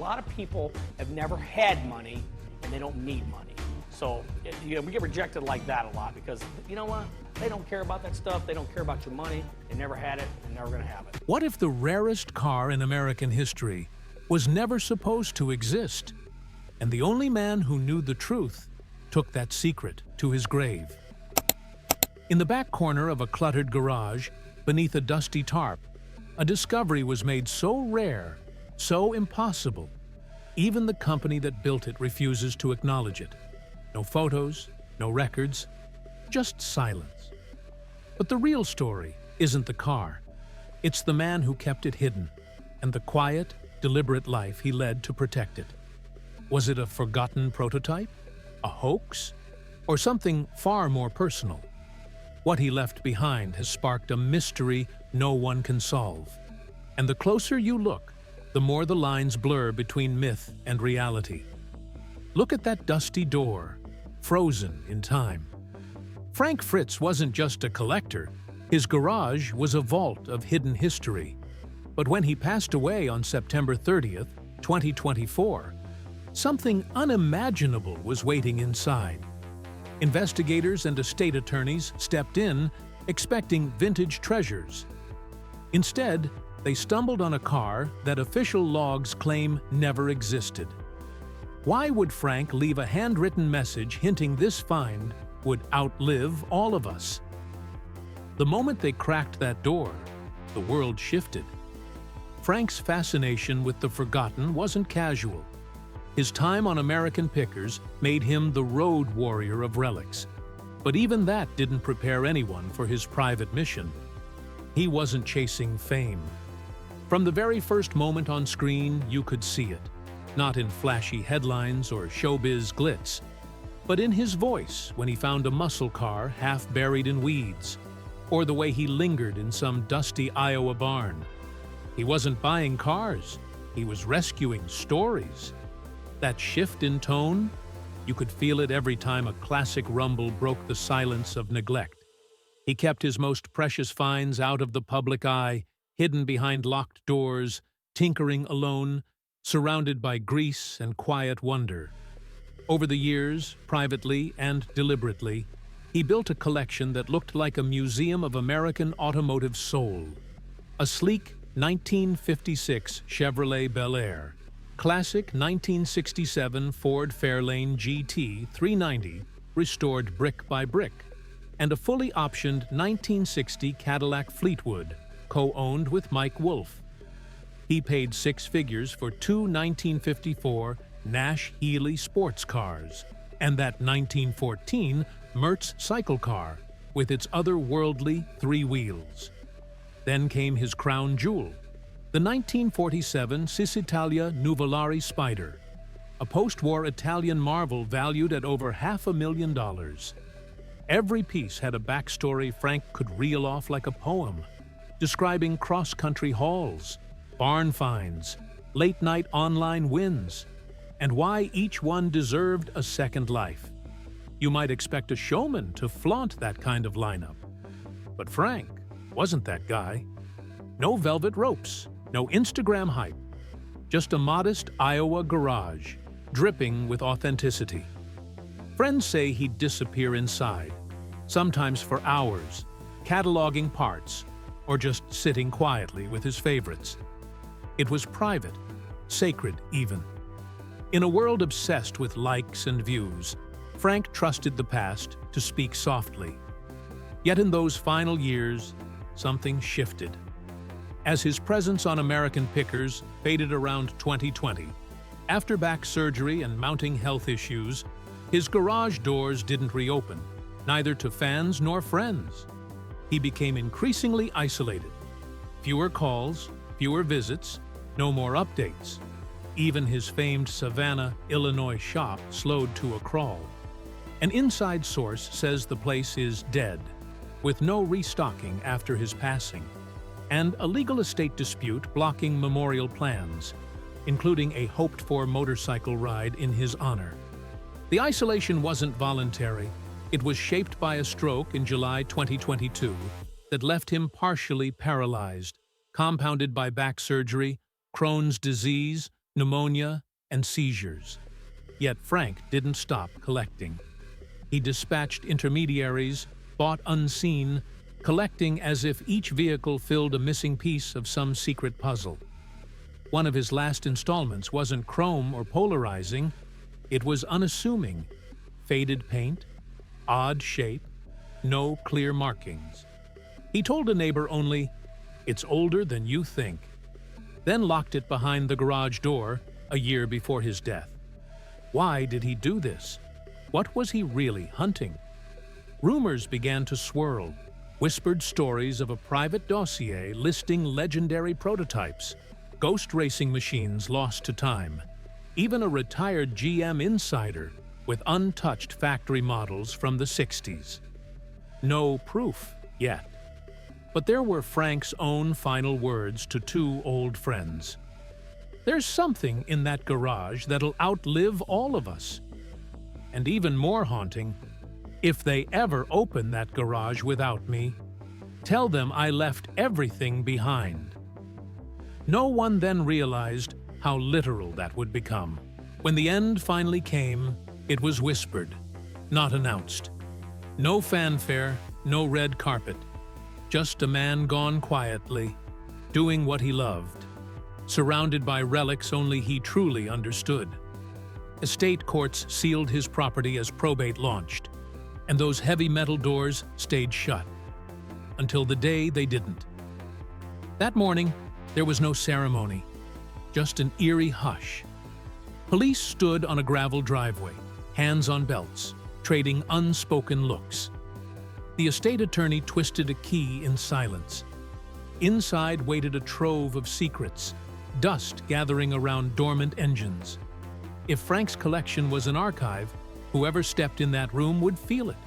lot of people have never had money and they don't need money. So we get rejected like that a lot because, you know what? They don't care about that stuff. They don't care about your money. They never had it. They're never going to have it. What if the rarest car in American history was never supposed to exist? And the only man who knew the truth took that secret to his grave. In the back corner of a cluttered garage, beneath a dusty tarp, a discovery was made so rare, so impossible, even the company that built it refuses to acknowledge it. No photos, no records, just silence. But the real story isn't the car. It's the man who kept it hidden, and the quiet, deliberate life he led to protect it. Was it a forgotten prototype? A hoax? Or something far more personal? What he left behind has sparked a mystery no one can solve. And the closer you look, the more the lines blur between myth and reality. Look at that dusty door, frozen in time. Frank Fritz wasn't just a collector. His garage was a vault of hidden history. But when he passed away on September 30th, 2024, something unimaginable was waiting inside. Investigators and estate attorneys stepped in, expecting vintage treasures. Instead, they stumbled on a car that official logs claim never existed. Why would Frank leave a handwritten message hinting this find would outlive all of us? The moment they cracked that door, the world shifted. Frank's fascination with the forgotten wasn't casual. His time on American Pickers made him the road warrior of relics. But even that didn't prepare anyone for his private mission. He wasn't chasing fame. From the very first moment on screen, you could see it. Not in flashy headlines or showbiz glitz, but in his voice when he found a muscle car half buried in weeds, or the way he lingered in some dusty Iowa barn. He wasn't buying cars, he was rescuing stories. That shift in tone, you could feel it every time a classic rumble broke the silence of neglect. He kept his most precious finds out of the public eye, hidden behind locked doors, tinkering alone, surrounded by grease and quiet wonder. Over the years, privately and deliberately, he built a collection that looked like a museum of American automotive soul. A sleek 1956 Chevrolet Bel Air, classic 1967 Ford Fairlane GT 390 restored brick by brick, and a fully optioned 1960 Cadillac Fleetwood, co-owned with Mike Wolfe. He paid six figures for two 1954 Nash Healey sports cars and that 1914 Mertz cycle car with its otherworldly three wheels. Then came his crown jewel, the 1947 Cisitalia Nuvolari Spider, a post-war Italian marvel valued at over $500,000. Every piece had a backstory Frank could reel off like a poem, describing cross-country hauls, barn finds, late-night online wins, and why each one deserved a second life. You might expect a showman to flaunt that kind of lineup. But Frank wasn't that guy. No velvet ropes, no Instagram hype, just a modest Iowa garage, dripping with authenticity. Friends say he'd disappear inside, sometimes for hours, cataloging parts, or just sitting quietly with his favorites. It was private, sacred even. In a world obsessed with likes and views, Frank trusted the past to speak softly. Yet in those final years, something shifted. As his presence on American Pickers faded around 2020, after back surgery and mounting health issues, his garage doors didn't reopen, neither to fans nor friends. He became increasingly isolated. Fewer calls, fewer visits, no more updates. Even his famed Savannah, Illinois shop slowed to a crawl. An inside source says the place is dead, with no restocking after his passing, and a legal estate dispute blocking memorial plans, including a hoped-for motorcycle ride in his honor. The isolation wasn't voluntary. It was shaped by a stroke in July 2022 that left him partially paralyzed, compounded by back surgery, Crohn's disease, pneumonia, and seizures. Yet Frank didn't stop collecting. He dispatched intermediaries, bought unseen, collecting as if each vehicle filled a missing piece of some secret puzzle. One of his last installments wasn't chrome or polarizing, it was unassuming. Faded paint, odd shape, no clear markings. He told a neighbor only, "It's older than you think," then locked it behind the garage door a year before his death. Why did he do this? What was he really hunting? Rumors began to swirl, whispered stories of a private dossier listing legendary prototypes, ghost racing machines lost to time, even a retired GM insider with untouched factory models from the 60s. No proof yet. But there were Frank's own final words to two old friends. "There's something in that garage that'll outlive all of us." And even more haunting, "If they ever open that garage without me, tell them I left everything behind." No one then realized how literal that would become. When the end finally came, it was whispered, not announced. No fanfare, no red carpet. Just a man gone quietly, doing what he loved, surrounded by relics only he truly understood. Estate courts sealed his property as probate launched, and those heavy metal doors stayed shut. Until the day they didn't. That morning, there was no ceremony, just an eerie hush. Police stood on a gravel driveway, hands on belts, trading unspoken looks. The estate attorney twisted a key in silence. Inside waited a trove of secrets, dust gathering around dormant engines. If Frank's collection was an archive, whoever stepped in that room would feel it.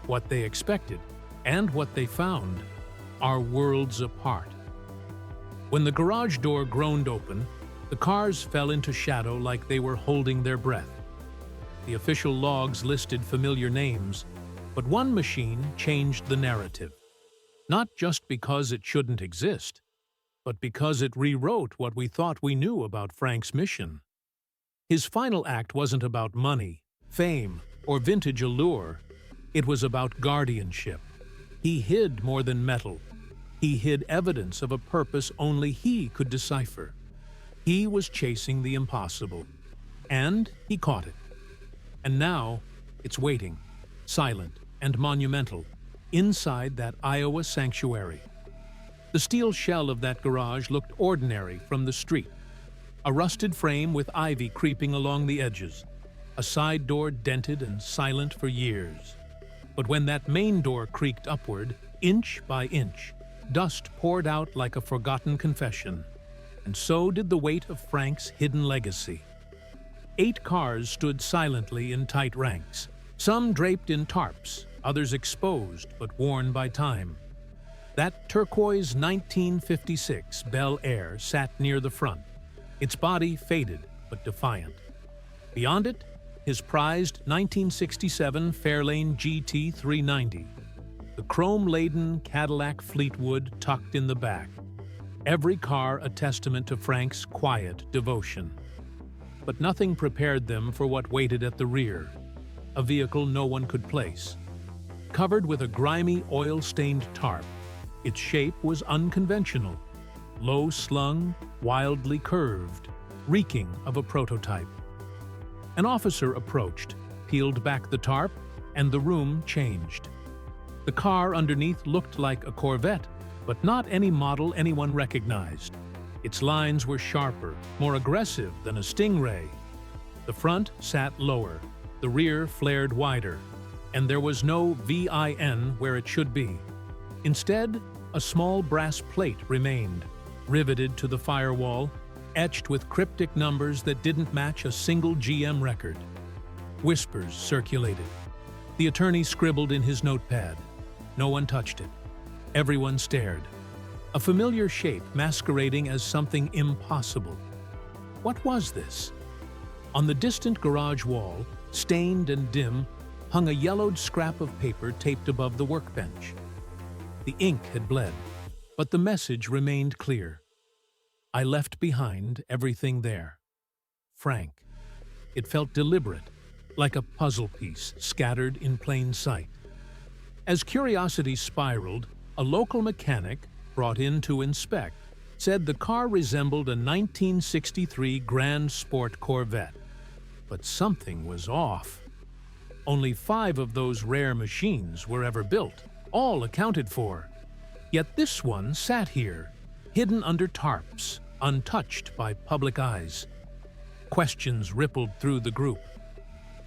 What they expected, and what they found, are worlds apart. When the garage door groaned open, the cars fell into shadow like they were holding their breath. The official logs listed familiar names, but one machine changed the narrative. Not just because it shouldn't exist, but because it rewrote what we thought we knew about Frank's mission. His final act wasn't about money, fame, or vintage allure. It was about guardianship. He hid more than metal. He hid evidence of a purpose only he could decipher. He was chasing the impossible. And he caught it. And now, it's waiting, silent and monumental, inside that Iowa sanctuary. The steel shell of that garage looked ordinary from the street. A rusted frame with ivy creeping along the edges. A side door dented and silent for years. But when that main door creaked upward, inch by inch, dust poured out like a forgotten confession. And so did the weight of Frank's hidden legacy. 8 cars stood silently in tight ranks, some draped in tarps, others exposed but worn by time. That turquoise 1956 Bel Air sat near the front, its body faded but defiant. Beyond it, his prized 1967 Fairlane GT 390, the chrome-laden Cadillac Fleetwood tucked in the back, every car a testament to Frank's quiet devotion. But nothing prepared them for what waited at the rear, a vehicle no one could place. Covered with a grimy, oil-stained tarp, its shape was unconventional, low-slung, wildly curved, reeking of a prototype. An officer approached, peeled back the tarp, and the room changed. The car underneath looked like a Corvette, but not any model anyone recognized. Its lines were sharper, more aggressive than a Stingray. The front sat lower, the rear flared wider, and there was no VIN where it should be. Instead, a small brass plate remained, riveted to the firewall, etched with cryptic numbers that didn't match a single GM record. Whispers circulated. The attorney scribbled in his notepad. No one touched it. Everyone stared. A familiar shape masquerading as something impossible. What was this? On the distant garage wall, stained and dim, hung a yellowed scrap of paper taped above the workbench. The ink had bled, but the message remained clear. I left behind everything there. Frank. It felt deliberate, like a puzzle piece scattered in plain sight. As curiosity spiraled, a local mechanic, brought in to inspect, said the car resembled a 1963 Grand Sport Corvette. But something was off. Only 5 of those rare machines were ever built, all accounted for. Yet this one sat here, hidden under tarps, untouched by public eyes. Questions rippled through the group.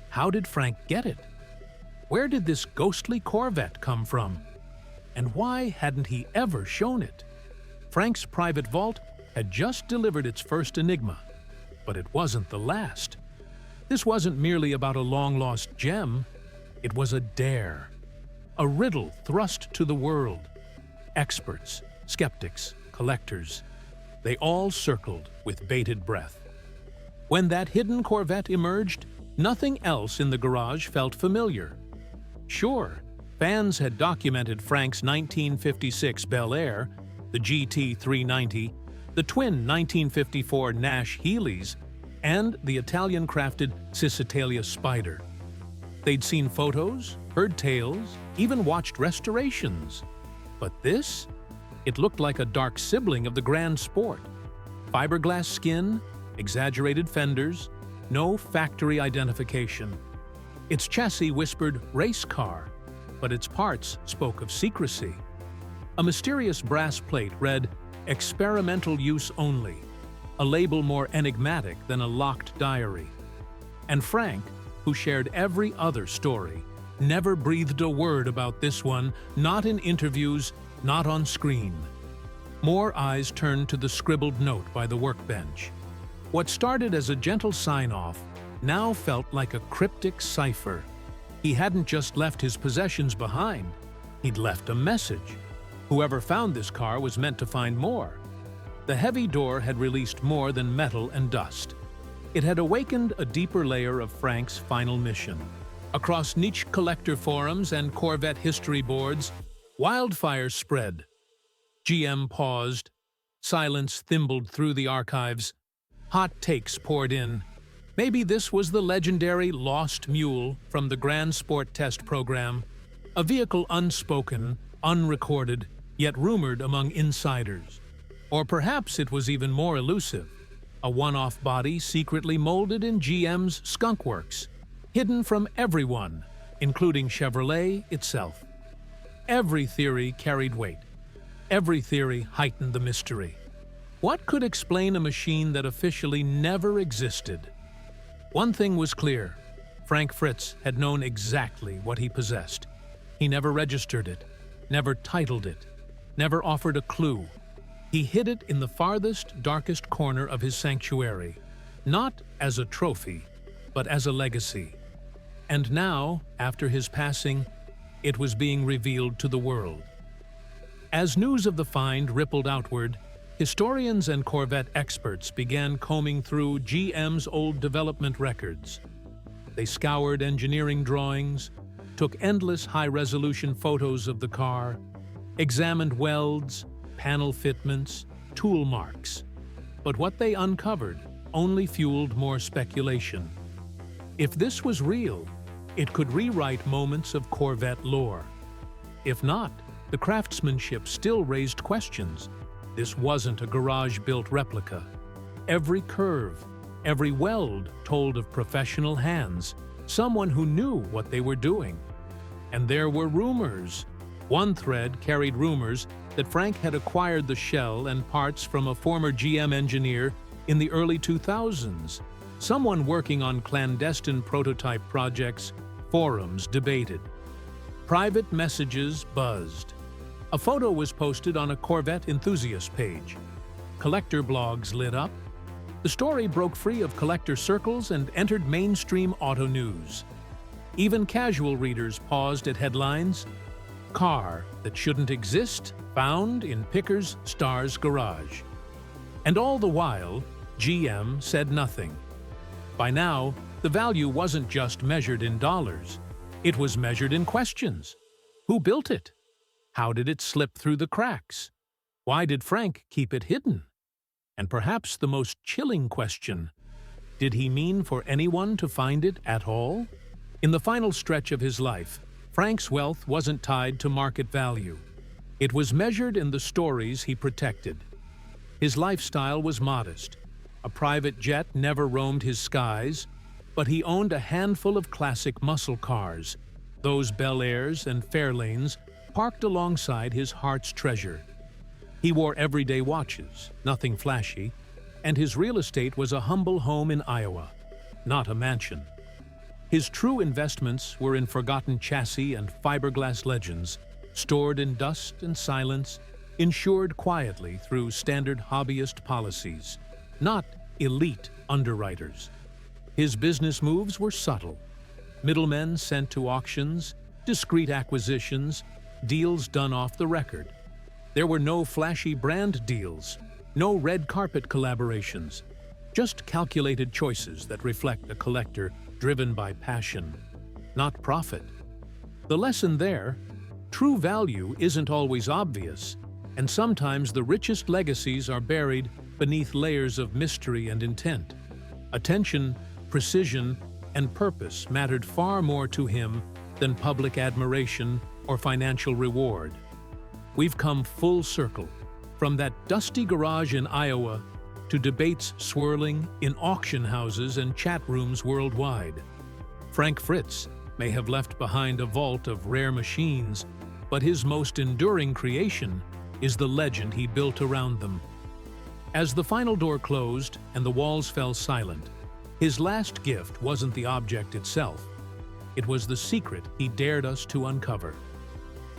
How did Frank get it? Where did this ghostly Corvette come from? And why hadn't he ever shown it? Frank's private vault had just delivered its first enigma, but it wasn't the last. This wasn't merely about a long-lost gem. It was a dare, a riddle thrust to the world. Experts, skeptics, collectors, they all circled with bated breath. When that hidden Corvette emerged, nothing else in the garage felt familiar. Sure, fans had documented Frank's 1956 Bel Air, the GT 390, the twin 1954 Nash Healeys, and the Italian-crafted Cisitalia Spider. They'd seen photos, heard tales, even watched restorations. But this? It looked like a dark sibling of the Grand Sport. Fiberglass skin, exaggerated fenders, no factory identification. Its chassis whispered race car, but its parts spoke of secrecy. A mysterious brass plate read, "Experimental use only," a label more enigmatic than a locked diary. And Frank, who shared every other story, never breathed a word about this one, not in interviews, not on screen. More eyes turned to the scribbled note by the workbench. What started as a gentle sign-off now felt like a cryptic cipher. He hadn't just left his possessions behind, he'd left a message. Whoever found this car was meant to find more. The heavy door had released more than metal and dust. It had awakened a deeper layer of Frank's final mission. Across niche collector forums and Corvette history boards, wildfire spread. GM paused. Silence thimbled through the archives. Hot takes poured in. Maybe this was the legendary Lost Mule from the Grand Sport Test program, a vehicle unspoken, unrecorded, yet rumored among insiders. Or perhaps it was even more elusive, a one-off body secretly molded in GM's Skunk Works, hidden from everyone, including Chevrolet itself. Every theory carried weight. Every theory heightened the mystery. What could explain a machine that officially never existed? One thing was clear. Frank Fritz had known exactly what he possessed. He never registered it, never titled it, never offered a clue. He hid it in the farthest, darkest corner of his sanctuary, not as a trophy, but as a legacy. And now, after his passing, it was being revealed to the world. As news of the find rippled outward, historians and Corvette experts began combing through GM's old development records. They scoured engineering drawings, took endless high-resolution photos of the car, examined welds, panel fitments, tool marks. But what they uncovered only fueled more speculation. If this was real, it could rewrite moments of Corvette lore. If not, the craftsmanship still raised questions. This wasn't a garage-built replica. Every curve, every weld told of professional hands, someone who knew what they were doing. And there were rumors. One thread carried rumors that Frank had acquired the shell and parts from a former GM engineer in the early 2000s. Someone working on clandestine prototype projects, forums debated. Private messages buzzed. A photo was posted on a Corvette enthusiast page. Collector blogs lit up. The story broke free of collector circles and entered mainstream auto news. Even casual readers paused at headlines, "Car that shouldn't exist, found in Picker's Star's garage." And all the while, GM said nothing. By now, the value wasn't just measured in dollars. It was measured in questions. Who built it? How did it slip through the cracks? Why did Frank keep it hidden? And perhaps the most chilling question, Did he mean for anyone to find it at all? In the final stretch of his life, Frank's wealth wasn't tied to market value. It was measured in the stories he protected. His lifestyle was modest. A private jet never roamed his skies, but he owned a handful of classic muscle cars, those Bel Airs and Fairlanes parked alongside his heart's treasure. He wore everyday watches, nothing flashy, and his real estate was a humble home in Iowa, not a mansion. His true investments were in forgotten chassis and fiberglass legends, stored in dust and silence, insured quietly through standard hobbyist policies, not elite underwriters. His business moves were subtle. Middlemen sent to auctions, discreet acquisitions, deals done off the record. There were no flashy brand deals, no red carpet collaborations, just calculated choices that reflect a collector driven by passion, not profit. The lesson there: true value isn't always obvious, and sometimes the richest legacies are buried beneath layers of mystery and intent. Attention, precision, and purpose mattered far more to him than public admiration or financial reward. We've come full circle, from that dusty garage in Iowa to debates swirling in auction houses and chat rooms worldwide. Frank Fritz may have left behind a vault of rare machines, but his most enduring creation is the legend he built around them. As the final door closed and the walls fell silent, his last gift wasn't the object itself. It was the secret he dared us to uncover.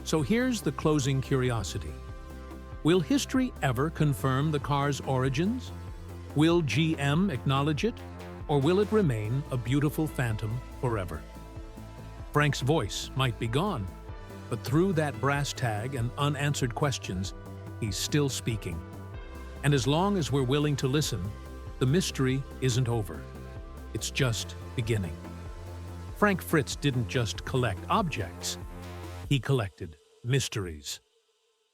So here's the closing curiosity. Will history ever confirm the car's origins? Will GM acknowledge it? Or will it remain a beautiful phantom forever? Frank's voice might be gone, but through that brass tag and unanswered questions, he's still speaking. And as long as we're willing to listen, the mystery isn't over. It's just beginning. Frank Fritz didn't just collect objects. He collected mysteries.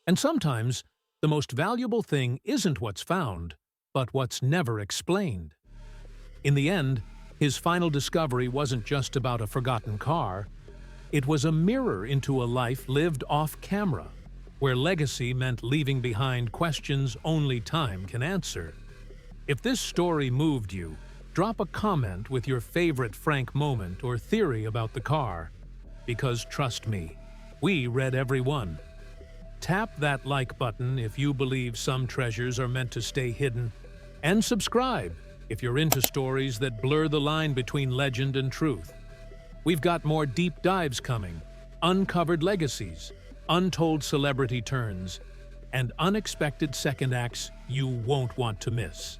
And sometimes, the most valuable thing isn't what's found, but what's never explained. In the end, his final discovery wasn't just about a forgotten car. It was a mirror into a life lived off camera, where legacy meant leaving behind questions only time can answer. If this story moved you, drop a comment with your favorite Frank moment or theory about the car. Because trust me, we read every one. Tap that like button if you believe some treasures are meant to stay hidden, and subscribe if you're into stories that blur the line between legend and truth. We've got more deep dives coming, uncovered legacies, untold celebrity turns, and unexpected second acts you won't want to miss.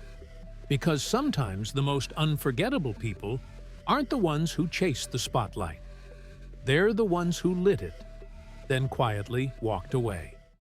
Because sometimes the most unforgettable people aren't the ones who chase the spotlight. They're the ones who lit it, then quietly walked away.